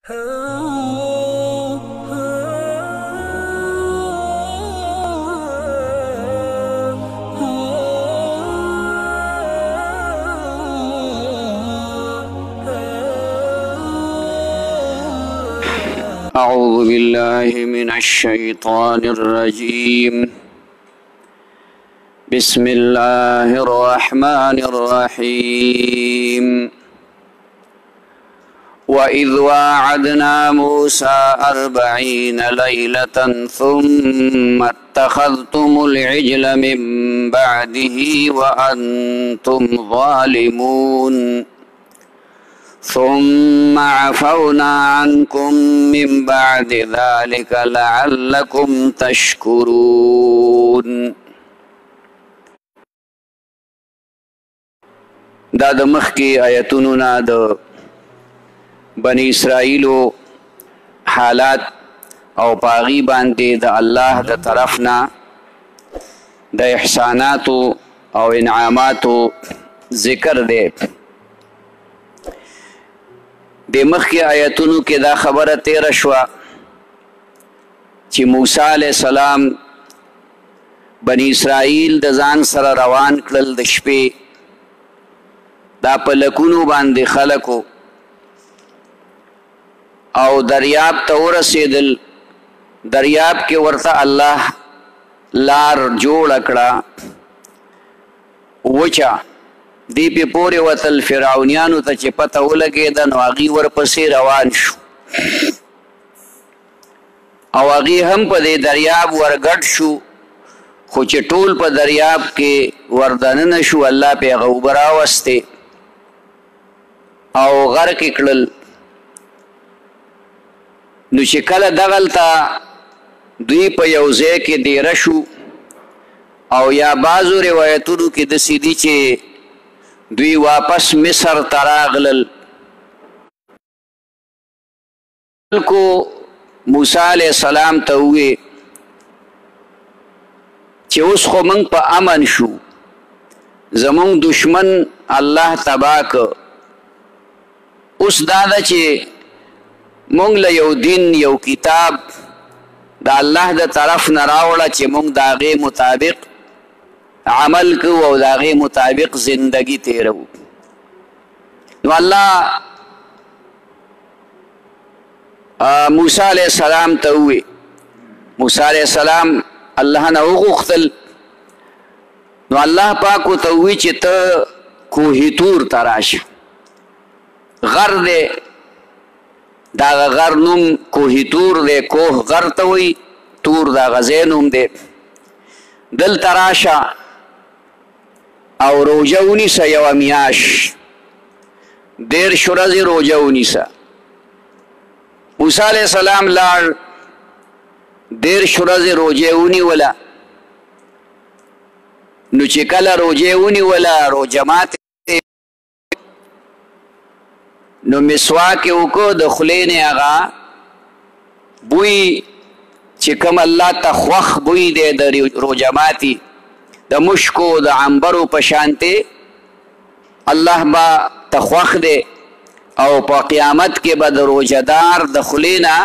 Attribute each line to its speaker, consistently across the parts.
Speaker 1: أعوذ بالله من الشيطان الرجيم. بسم الله الرحمن الرحيم. وإذ واعدنا موسى 40 ليلة ثم اتخذتم العجل من بعده وأنتم ظالمون ثم عفونا عنكم من بعد ذلك لعلكم تشكرون. دا د مخکی آیتونو نه د بنی اسرائیلو حالات او پاغي باندې د الله د طرف نه د احساناتو او انعاماتو ذکر دی. د مخکی آیتونو کې دا خبره تیر شوه چې موسی علیه السلام بنی اسرائیل د ځان سره روان کړل د شپې، دا په لکونو باندې خلکو او دریاب ته ورسېدل. دریاب کې ورته الله لار جوړه کړه وچه، دی پې پورې وتل فرعونیانو ته چې پته ولګېده نو هغوی ورپسې روان شو او هغوی هم په دې دریاب ورګډ شو، خو چې ټول په دریاب کې وردننه شو الله پې هغه اوبه راوستې او غرق یې کړل. نو چې کله دغلته دوی په یو ځای کې دیره شو او یا بعضو روایتونو کې داسې دي چې دوی واپس مصر ته راغلل. خلکو موسی علیه السلام ته ووې چې اوس خو موږ په امن شو، زموږ دشمن الله تباه که. اوس دا ده چې موږ له یو دین یو کتاب د الله د طرف نه راوړه چې موږ د هغې مطابق عمل کوو او د هغې مطابق زندگی تیرو. نو الله موسی علیه السلام ته ووې، موسی علیه السلام الله نه وغوښتل، نو الله پاک ورته ووی چې ته کوهي طور ته راشه. غر دی، د هغه غر نوم کوهي طور دی، کوه غر ته وایي، طور د هغه ځای نوم دی. دلته راشه او روژه ونیسه، یوه میاشت 13 ورځې روژه ونیسه. موسی علیه السلام لاړ 13 ورځې روژه ونیوله. نو چې کله روژه ونیوله روژه ماتې نو مسواک یې وکړو، د خولې نه هغه بوی چې کوم الله ته خوښ بوی دی د روژه ماتي د مشکو د عنبرو په شانتې الله به ته خوښ دی او په قیامت کې به د روژهدار د خولې نه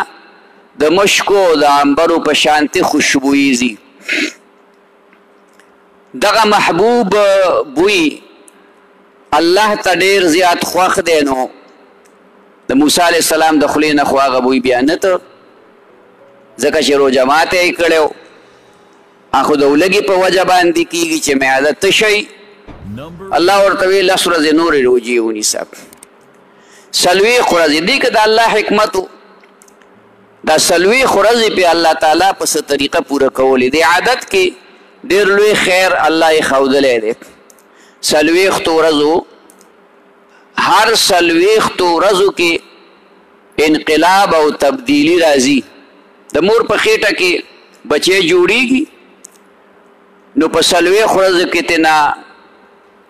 Speaker 1: د مشکو د عنبرو په شانتې خوشبویي ځي. دغه محبوب بوی الله ته ډېر زیات خوښ دی. نو د موسی علیه السلام د خولې نه خو هغه بوی بیا نه ته، ځکه چې روژه ماته یې کړی خو د ولږې په وجه باندې کېږي چې معده تشی. الله ورته وی 10 ورځې نورې روژې ونیسه، 40 ورځې. دې که د الله حکمت و، دا 40 ورځې پې الله تعالی په څه طریقه پوره کولې. دې عادت کې ډېر لوی خیر الله یې ښودلی دی. 40 ورځو، هر 40 ورځو کې انقلاب او تبدیلی راځي. د مور په خېټه کې بچی جوړیږي، نو په 40 ورځو کې تینا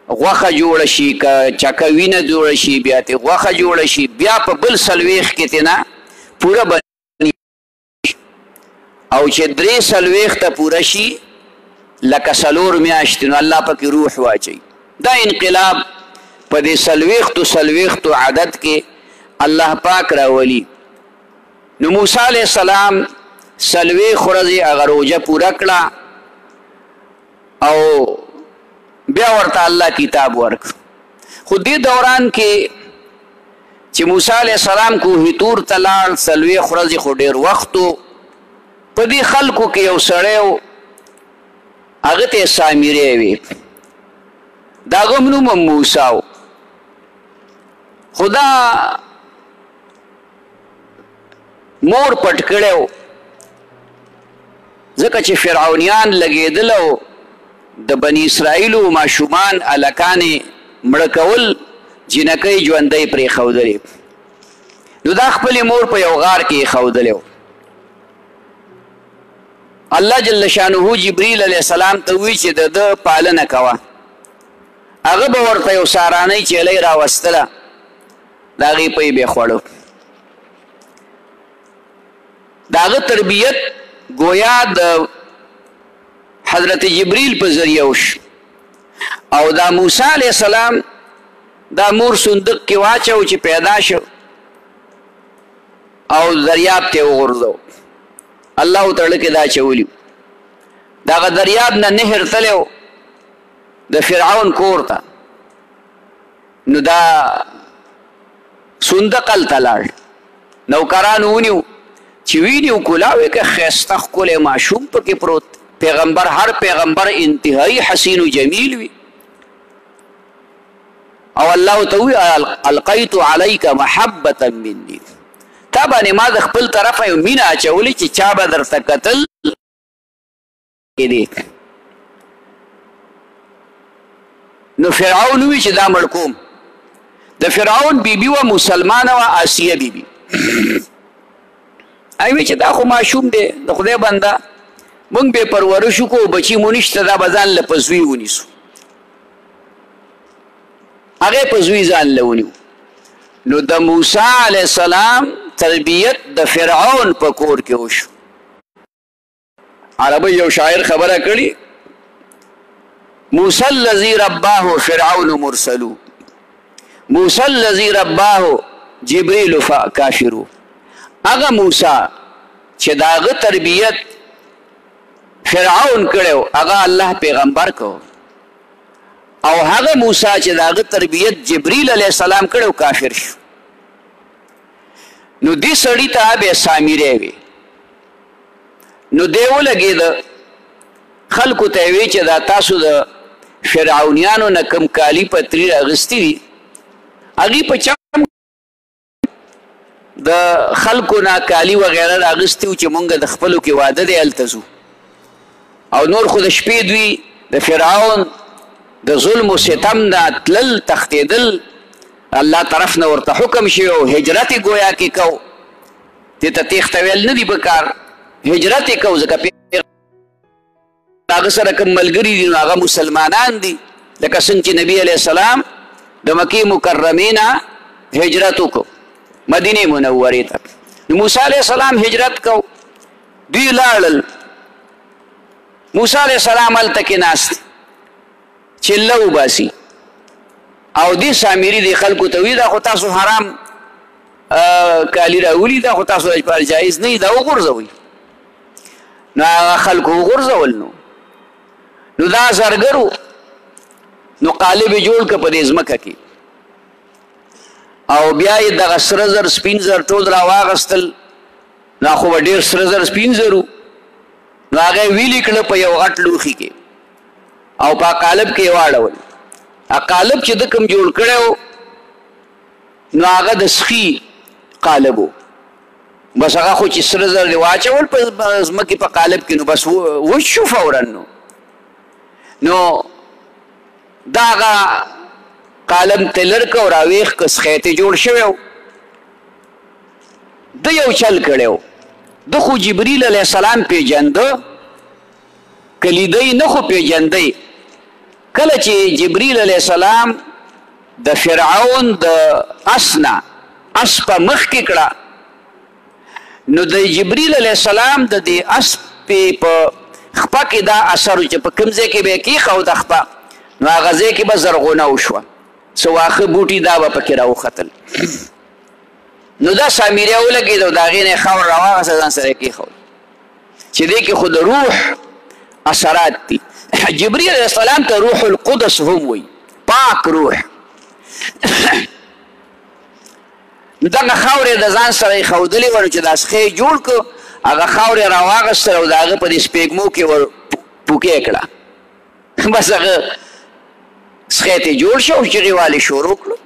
Speaker 1: غوښه جوړه شي، که چکه وینه جوړه شي، بیا ترې غوښه جوړه شي، بیا په بل 40 کې تینا پوره بني. او چې 3 ته پوره شي لکه 4 میاشتې، نو الله پکې روح واچوي. دا انقلاب په دې 40 عدد کې الله پاک راولي. نو موسی علیہ السلام څلوېښت ورځې هغه روژه پوره کړه او بیا ورته الله کتاب ورکړ. خو دې دوران کې چې موسی علیہ السلام کوه طور ته لاړ 40 ورځې خو ډېر وخت و. په دې خلکو کې یو سړی و هغه ته سامری وي، د هغه نوم موسی و. خو دا مور پټ کړی و ځکه چې فرعونیان لګېدل او د بني اسرائیلو ماشومان هلکانې مړه کول، جنکۍ ژوندۍ پرېښودلې. نو دا خپلې مور په یو غار کې ایښودلی و. الله جل شانه جبریل علیه السلام ته ووایي چې د ده پالنه کوه. هغه به ورته یو سارانۍ چیلۍ راوستله، د هغې پی به یې خوړو. د هغه تربیت گویا د حضرت جبریل په ذریعه وشو. او دا موسی علیه السلام دا مور صندوق کې واچو چې پیدا شو او دریاب ته وغورځو. الله تعالی کې دا چولی دا غ دریاب نه نهر تلو د فرعون کور ته. نو دا صندوق التلاړ نوکران ونیو چې وینیو کولاوي که خسته ښکلی ماشوم پکې پروت. پیغمبر هر پیغمبر انتهایی حسین و جمیل وي. او الله ته وی القیت علیک محبة مني، تا باندې ما د خپل طرفه یو مینه اچولی چې چا به درته کتل کېدې. نو فرعون وی چې دا مړ کوم. د فرعون بیبي وه مسلمانه وه، آسیه بیبي. وی چې دا خو ماشوم دی د خدای بنده، مونږ به پرورش وکړو، بچي مو نشته، دا به ځان له په زوی ونیسو. هغه په زوی ځان له ونیو. نو د موسی علیه السلام تربیت د فرعون په کور کې وشو. عربی یو شاعر خبره کړي، موسی الذی رباه فرعون مرسلو، موسی الذی رباه جبریل کافرو. هغه موسی چې د هغه تربیت فرعون کړو هغه الله پیغمبر کو، او هغه موسی چې د هغه تربیت جبریل علیه السلام کړو کافر شو. نو دې سړي ته به سامری وي. نو دی ولګېده خلکو ته یې وی چې دا تاسو د فرعونیانو نه کوم کالي پتري راغستي دي، هغې په چا د خلکو نه کالي وغیره راغستي وو چې مونږ د خپلو کې واده دی هلته ځو. او نور خو د شپې دوی د فرعون د ظلم و ستم نه تلل تښتېدل، الله طرف نه ورته حکم شوی او هجرت یې گویا کې کو. دې ته تېښته ویل نه دي پکار، هجرت یې کو ځکه هغه سره کوم ملګري دي نو هغه مسلمانان دي. لکه څنګه چې نبي علیه السلام د مکې مکرمې نه هجرت وکړو مدینې منورې ته. نو موسی علیه السلام هجرت کو، دوی لاړل. موسی علیه السلام هلته کې ناست چله وباسي او دې سامري دې خلکو ته وی دا خو تاسو حرام کالي راولي، دا خو تاسو لپاره جایز نه، دا وغورځوئ. نو هغه خلکو وغورځول. نو دا زرګرو نو قالب یې جوړ که په دې ځمکه کې، او بیا یې دغه سره زر سپین زر ټول راواغستل. نو خو به ډېر سره زر سپین زر وو. نو هغه یې ویلي کړه په یو غټ لوښي کې او په قالب کې یې واړول. قالب چې د کوم جوړ کړی و نو هغه د سخي قالب و. بس هغه خو چې سره زر دې واچول په ځمکې په قالب کې نو بس وچ شو فورا. نو دا هغه قالب ته لر که او راویښ که سخی جوړ شوی و. ده یو چل کړی و، ده خو جبریل علیه السلام پیژنده، که لیدی نه خو پیژنده. کله چې جبریل علیه السلام د فرعون د اس نه اس په مخ کې کړه، نو د جبریل علیه السلام د دې اس په خپه کې دا اثر چې په کوم ځای کې به یې کېښود خپه، نو هغه ځای کې به زرغونه وشوه، څه واښه بوټي دا به پکې راوختل. نو دا سامریه ولګېده، د هغې نه یې خاور راواغسته ځان سره یې کېښود چې دې کې خو د روح اثرات دي. جبريل علیه السلام ته روح القدس هم وایي، پاک روح. نو دغه خاورې د ځان سره یې ښودلې وه، نو چې دا سخی یې جوړ کړ، هغه خاورې راواغستل او د هغه په دې سپېږمو کې ور پوکې کړه. بس هغه سخی ته جوړ شو او چغې والې شروع کړو،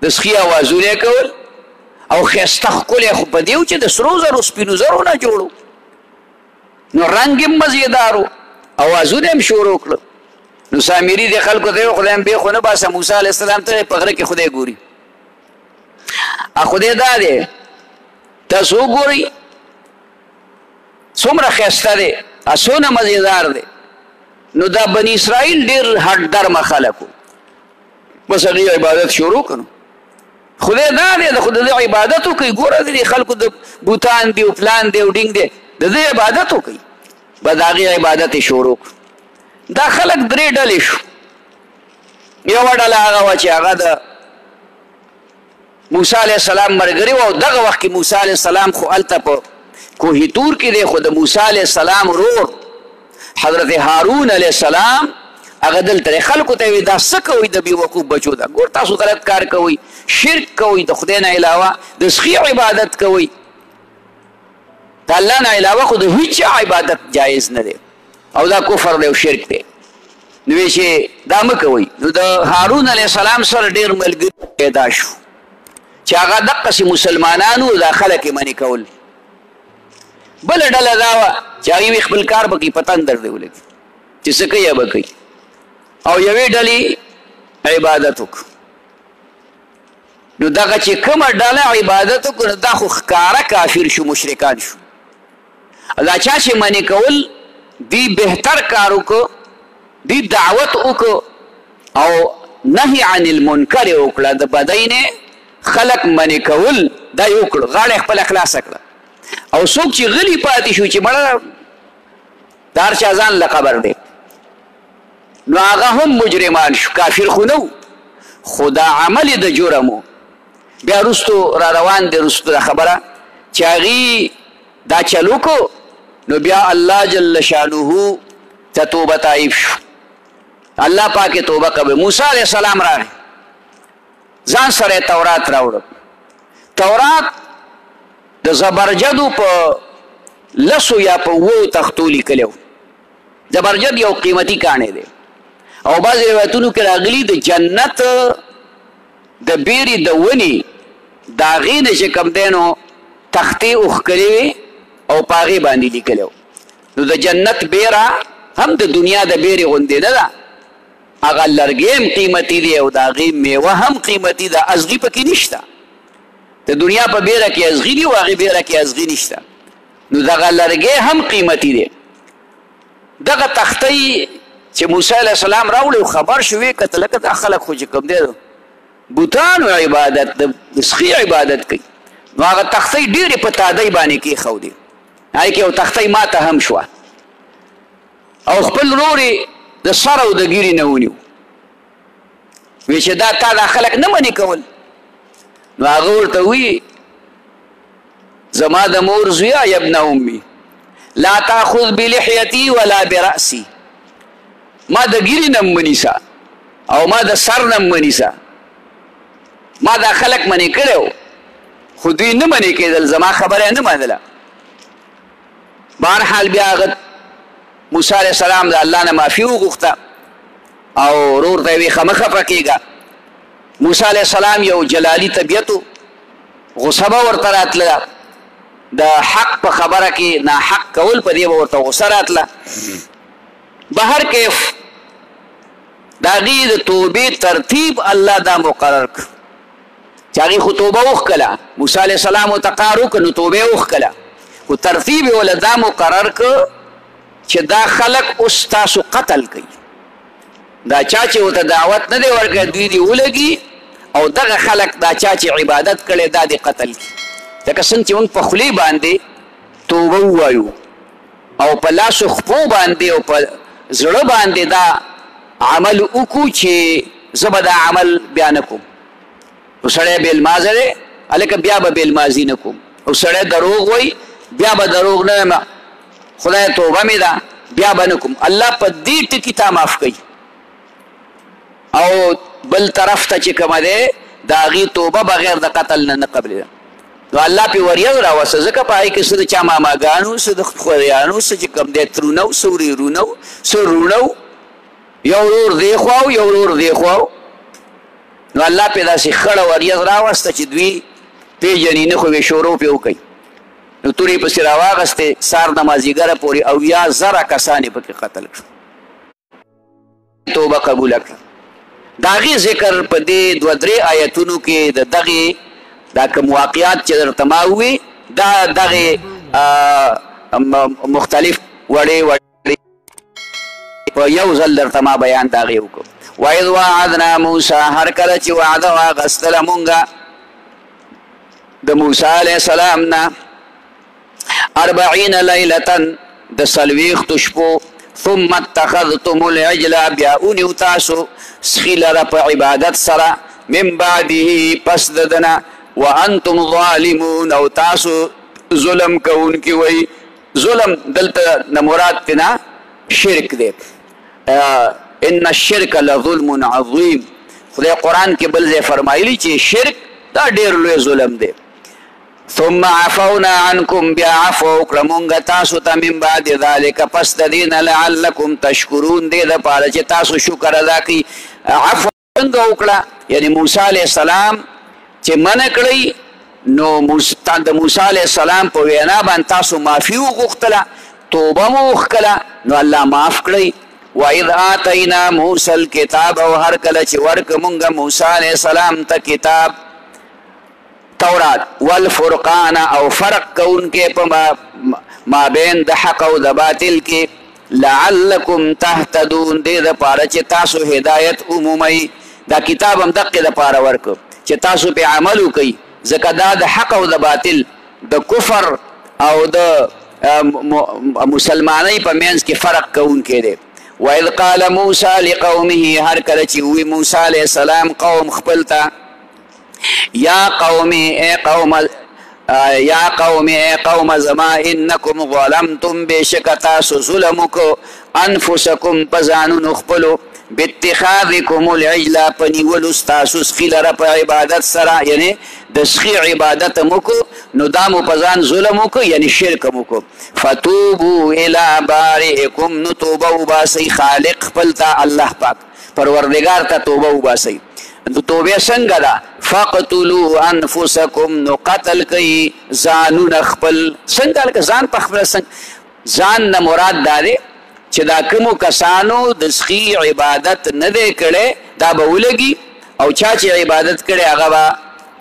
Speaker 1: د سخي اوازونه یې کول او ښایسته ښکلی خو په دې و چې د سرو زرو سپینو زرو نه جوړو، نو رنګ یې مزېدار و، اوازونه یې شروع کړه. نو سامري دې خلکو ته خدای هم بې خو نه باسه، موسی علیه السلام ته په غره کې خدای ګوري. خدای دا دی تاسو وګورئ څومره ښایسته دی، څونه مزېدار دی. نو دا بني اسرائیل ډېر هټ درمه خلک وو، بس هغې عبادت شروع کړو. خدای دا دی د خدای عبادت وکړئ. ګوره د دې خلکو د بوتان دی او پلان دی او ډینګ دی، د دې عبادت وکړئ. به د هغې عبادت یې شروع کړو. دا خلک درې ډلې شو. یوه ډله هغه وه چې هغه د موسی علیه السلام ملګري وه، او دغه وخت کې موسی علیه السلام خو هلته په کوهي طور کې دی، خو د موسی علیه السلام ورور حضرت هارون علیه السلام هغه دلته دی. خلکو ته یې وایي دا څه کوئ د بېوقوف بچو ده، ګور تاسو غلط کار کوئ، شرک کوئ، د خدای نه علاوه د سخي عبادت کوئ، د الله نه علاوه خو د هېچ عبادت جایز نه دی او دا کفر دی او شرک دی. نو وایي چې دا مه کوئ. نو د هارون علیه السلام سره ډېر ملګري پیدا شو چې هغه دقسې مسلمانانو دا خلک یې منې کول. بله ډله دا وه چې هغوی خپل کار به کوي، په تندر دی ولګي چې څه کوي به کوي، او یوې ډلې عبادت وکړو. نو دغه چې کومه ډله عبادت وکړو، دا خو ښکاره کافر شو، مشرکان شو. دا چا چې منې کول دی بهتر کار وکړو، دی دعوت وکړو او نهي عن المنکر یې وکړه، د بدۍ نه خلک منې کول دا یې وکړو، غاړه خپله خلاصه کړه. او څوک چې غلي پاتې شو چې مړه د هر چا ځان له قبر دی، نو هغه هم مجرمان شو، کافر خو نه و، خو دا عمل د جرم و. بیا وروستو را روان دی وروستو دا خبره چې هغې دا چل وکړو، نو بیا الله جل شانه ته توبه طایب شو، الله پاک توبه قبل. موسی علیه السلام راغی، ځان سره تورات راوړه. تورات د زبرجدو په لسو یا په 7 تختو لیکلی و. زبرجد یو قیمتي کاڼی دی، او بعضې روایتونو کې راغلي د جنت د بیرې د ونې د هغې نه چې کوم دی نو تختې اوښکلې وې او په هغې باندې لیکلی و. نو د جنت بیره هم د دنیا د بیرې غوندې نه ده، هغه لرګی هم قیمتي دی او د هغې میوه هم قیمتي ده، ازغي پکې نشته. د دنیا په بیره کې ازغي دي او هغې بیره کې ازغي نشته، نو دغه لرګی هم قیمتي دی. دغه تختۍ چې موسی علیه السلام راوړی خبر شو، ویې کتل لکه دا خلک خو چې کوم دی بوتانو عبادت د سخي عبادت کوي. نو هغه تختۍ ډېرې په تادۍ باندې کېښودې، هغې کې یو تختۍ ماته هم شوه، او خپل ورور یې د سر او د ګیرې نه ونیو. وی چې دا تا دا خلک نه منې کول. نو هغه ورته وایي زما د مور زویه یا ابن امي لا تاخذ بلحیتي ولا برأسي، ما د ګیرې نه م ونیسه او ما د سر نه م ونیسه، ما دا خلک منې کړی و خو دوی نه منې کېدل، زما خبره یې نه منله. بهرحال بیا هغه موسی علیه السلام د الله نه معافي وغوښته او ورور ته یې ویې ښه مه خفه کېږه. موسی علیه السلام یو جلالي طبیعت و، غصه به ورته راتله، د حق په خبره کې ناحق کول په دې به ورته غصه راتله. بهر کیف د هغې د توبې ترتیب الله دا مقرر کړ چې هغې خو توبه وښکله، موسی علیه السلام ورته قار وکړه نو توبه یې وښکله، خو ترتیب یې وله دا مقرر کړ چې دا خلک اوس تاسو قتل کوي. دا چا چې ورته دعوت نه دی ورکړی دوی دې ولګي، او دغه خلک دا چا چې عبادت کړی دا دې قتل کړي. لکه څنګه چې موږ په خولې باندې توبه ووایو او په لاسو خپو باندې او په زړه باندې دا عمل وکړو چې زه به دا عمل بیا نه کوم. نو سړی بې لمازه دی هلکه بیا به بالماضي نه کوم او سړی دروغ وایي بیا به دروغ نه وایم خدای توبه مې ده بیا به نه کوم الله په دې ټکي تا معاف کوي او بل طرف ته چې کومه دی د هغې توبه بغیر د قتل نه نه قبلېده نو الله پې وریځ راوسته ځکه په هغې کې څه د چا ماماګانو څه د خوریانو څه چې کوم دی ترونه و څه ورېرونه و څه وروڼه و یو ورور دې خوا و یو ورور دې خوا و نو الله پې داسې خړه وریځ راوسته چې دوی پېژني نه خو یې شروع پې وکړي نو تورې پسې راواغستې سار د مازدیګره پورې 80,000 کسان یې پکې قتل کړه توبه قبوله کړه د هغې ذکر په دې 2-3 آیتونو کې د دغې دا کوم واقعات چې درته ما ووي دا دغې مختلف وړې په یو ځل درته ما بیان د هغې وکړو وإذ وعدنا موسی هر کله چې وعده واخیستله مونږه د موسی علیه السلام نه 40 لیلة د 40 شپو ثم اتخذتم العجل بیا اونیو تاسو سخی لره په عبادت سره من بعده پس ددنه وانتم ظالمون او تاسو ظلم کوونکي وئ ظلم دلته نه مراد تینا شرک دی ان الشرک لظلم عظیم خدای قرآن کې بل ځای فرمایلی چې شرک دا ډېر لوی ظلم دی ثم عفونا عنكم بیا عفو وکړه مونږ تاسو ته من بعد ذلک پس د دې نه لعلکم تشکرون دې دپاره چې تاسو شکر ادا کړئ عفو څنګه وکړه یعنی موسی علیه السلام چې منع کړئ نو د موسی علیه السلام په وینا باندې تاسو معافي وغوښتله توبه مو وښکله نو الله معاف کړئ وإذ آتینا موسی الکتاب او هر کله چې ورکړه مونږ موسی علیه السلام ته کتاب تورات والفرقان او فرق کونکې په مابین د حق او د باطل کې لعلکم تهتدون دې دپاره چې تاسو هدایت عمومي دا کتاب هم دقې دپاره ورکړو چې تاسو پې عمل وکئ ځکه دا د حق او د باطل د کفر او د مسلمانۍ په منځ کې فرق کوونکی دی وإذ قال موسی لقومه هر کله چې ووی موسی علیه السلام قوم خپل ته یا قوم اے قوم زما انکم ظلمتم بشک تاسو ظلم وکړو انفسکم په ځانونو خپلو باتخاذکم العجل په نیولو ستاسو سخي لره په عبادت سره یعنی د سخي عبادت مو وکړو نو دا مو په ځان ظلم وکړو یعنی شرک مو وکړو فتوبو الی بارئکم نو توبه وباسئ خالق خپل ته الله پاک پروردگار ته توبه وباسئ نو توبه څنګه ده فقتلوا انفسکم نو قتل کوي ځانونه خپل څنګه لکه ځان په خپله ځان نه مراد دا دی چې دا کومو کسانو د سخي عبادت نه دی کړی دا به ولګي او چا چې عبادت کړی هغه به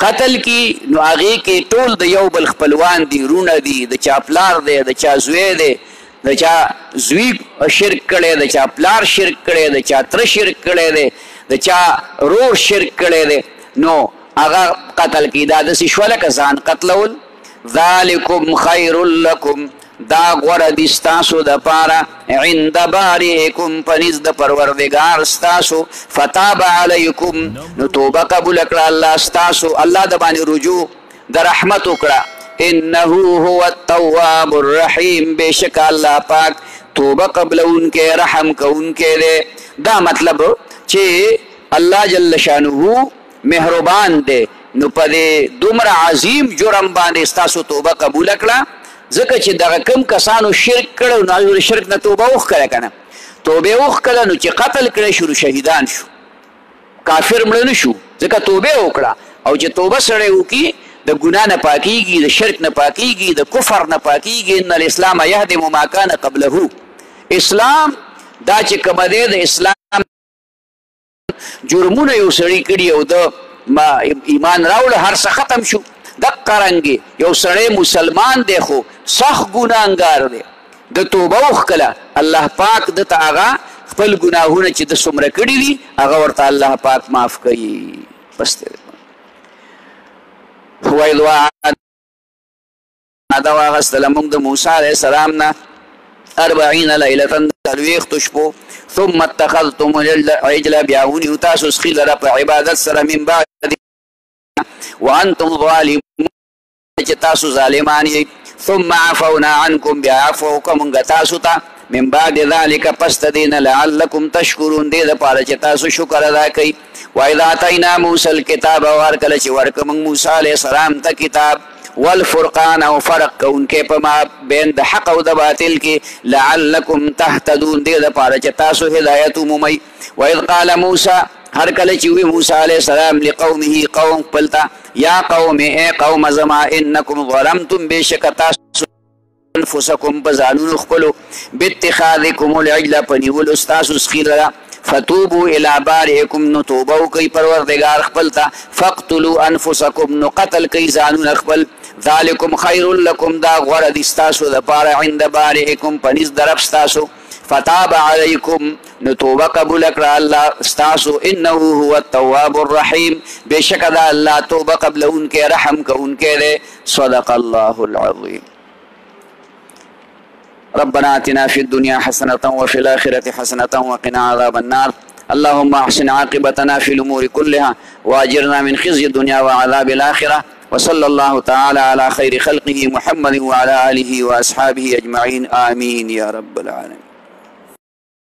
Speaker 1: قتل کی نو هغې کې ټول د یو بل خپلوان دي رونه دي د چا پلار دی د چا زوی دی د چا زوی شرک کړی د چا پلار شرک کړی د چا تره شرک کړی دی د چا رور شرک کړی دی نو هغه قتل کی دا داسې شوه لکه ځان قتلول ذلکم خیر لکم دا غوره دي ستاسو دپاره عند بارئکم په نزد د پروردګار ستاسو فتاب علیکم نو توبه قبوله کړه الله ستاسو الله د باندې رجوع د رحمت وکړه انه هو التواب الرحیم بشک الله پاک توبه قبلونکی رحم کوونکی دی دا مطلب چې الله جل شانه مهربان دی نو په دې دومره عظیم جرم باندې ستاسو توبه قبوله کړه ځکه چې دغه کم کسانو شرک کړی نو هغوی شرک نه توبه وښکله که نه توبه یې وښکله نو چې قتل کړی شو نو شهیدان شو کافر مړه نه شو ځکه توبه یې وکړه او چې توبه سړی وکړي د ګناه نه پاکیږي د شرک نه پاکیږي د کفر نه پاکیږي ان الاسلام یهدم ما کان قبله اسلام دا چې کومه دی د اسلام جرمونه یو سړي کړي او د ایمان راوړه هر څه ختم شو دقه رنګې یو سړی مسلمان دی خو سخت ګناهګار دی د توبه وښکله الله پاک دته هغه خپل ګناهونه چې د څومره کړي دي هغه ورته الله پاک معاف کوي بس وإذ وعدنا واغستله موږ د موسی علیه السلام نه 40 لیلة 40 شپو ثم اتخذتم العجل بیا ونیو تاسو سخي لره په عبادت سره من بعد وانتم ظالمون چې تاسو ظالمان یې. ثم عفونا عنكم بیا عفو وکړو موږ تاسو ته من بعد ذلك پس د دې نه لعلکم تشکرون دې دپاره چې تاسو شکر ادا کوئ. واذا اتینا موسی الکتاب ور کله چې ورکړو موږ موسی علیه السلام ته کتاب والفرقان او فرق کوونکې په ما بین د حق او د باطل کې لعلکم تهتدون دې دپاره چې تاسو هدایت ومومئ. واذ قال موسی هر کله چې وی موسی علیه السلام لقومه قوم خپل ته یا قوم ای قوم زما انکم ظلمتم بېشکه تاسو انفسکم په ځانونو خپلو باتخاذکم العجل په نیولو ستاسو سخي لره فتوبوا الى بارئکم نو توبه وکئ پروردګار خپل ته فاقتلوا انفسکم نو قتل کئ ځانونه خپل ذلکم خیر لکم دا غوره دي ستاسو دپاره عند بارئکم په نزد رب ستاسو فتاب علیکم نو توبه قبول کړه الله ستاسو انه هو التواب الرحیم بېشکه دا الله توبه قبلونکی رحم کوونکی دی. صدق الله العظیم. ربنا آتنا في الدنيا حسنة وفي الآخرة حسنة وقنا عذاب النار. اللهم أحسن عاقبتنا في الأمور كلها وأجرنا من خزي الدنيا وعذاب الآخرة. وصلى الله تعالى على خير خلقه محمد وعلى آله وأصحابه أجمعين آمين يا رب العالمين.